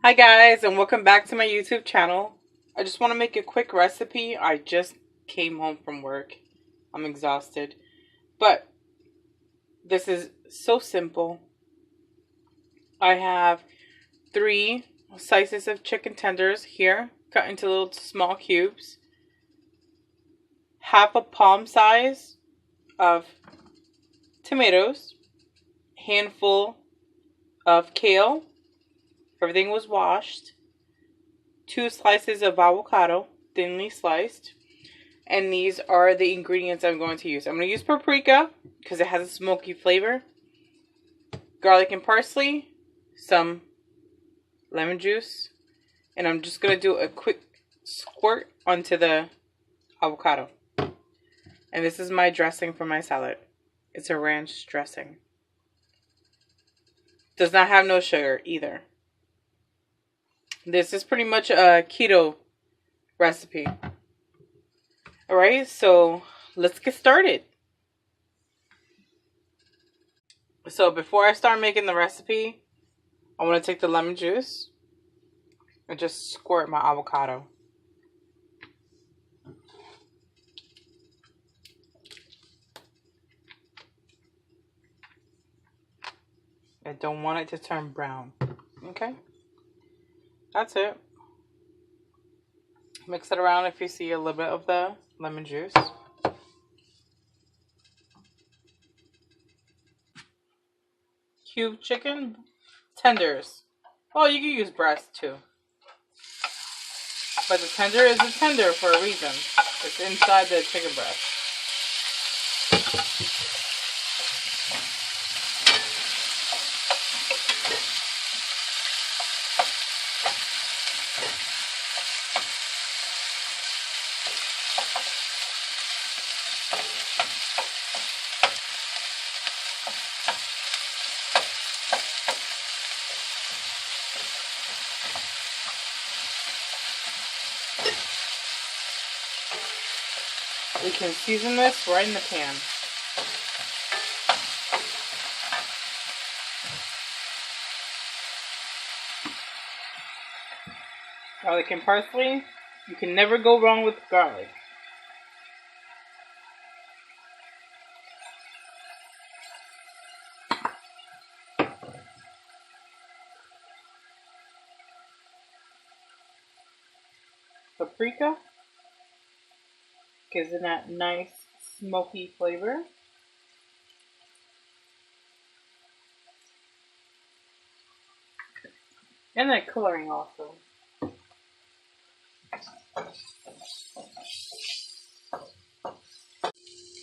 Hi guys, and welcome back to my YouTube channel. I just want to make a quick recipe. I just came home from work. I'm exhausted. But this is so simple. I have 3 slices of chicken tenders here, cut into little small cubes. Half a palm size of tomatoes. Handful of kale. Everything was washed. 2 slices of avocado, thinly sliced. And these are the ingredients I'm going to use. I'm going to use paprika because it has a smoky flavor. Garlic and parsley. Some lemon juice. And I'm just going to do a quick squirt onto the avocado. And this is my dressing for my salad. It's a ranch dressing. Does not have no sugar either. This is pretty much a keto recipe. Alright, so let's get started. So before I start making the recipe, I want to take the lemon juice and just squirt my avocado. I don't want it to turn brown. Okay? That's it. Mix it around if you see a little bit of the lemon juice. Cube chicken tenders. Well, you can use breast too. But the tender is a tender for a reason. It's inside the chicken breast. We can season this right in the pan. Garlic and parsley. You can never go wrong with garlic. Paprika gives it that nice smoky flavor. And that coloring also.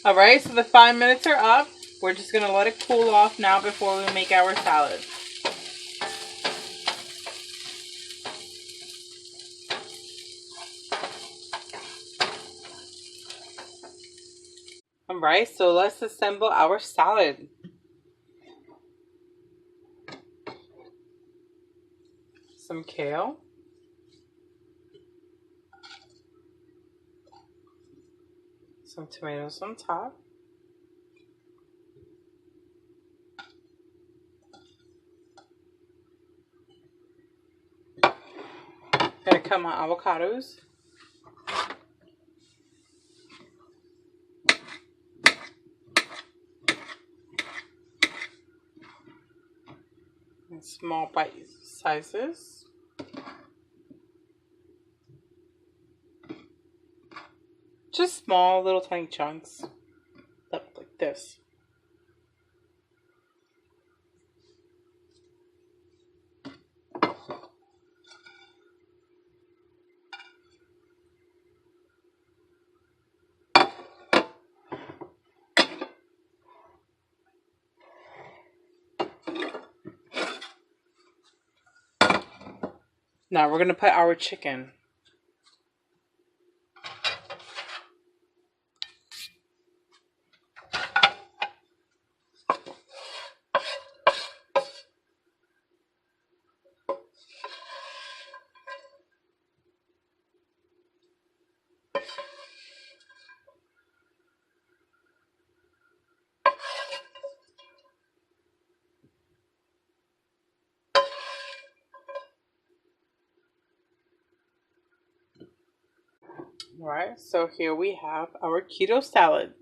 Alright, so the 5 minutes are up. We're just going to let it cool off now before we make our salad. Alright, so let's assemble our salad. Some kale. Some tomatoes on top. Gonna cut my avocados. In small bite sizes. Just small little tiny chunks. Like this. Now we're going to put our chicken. All right, so here we have our keto salad.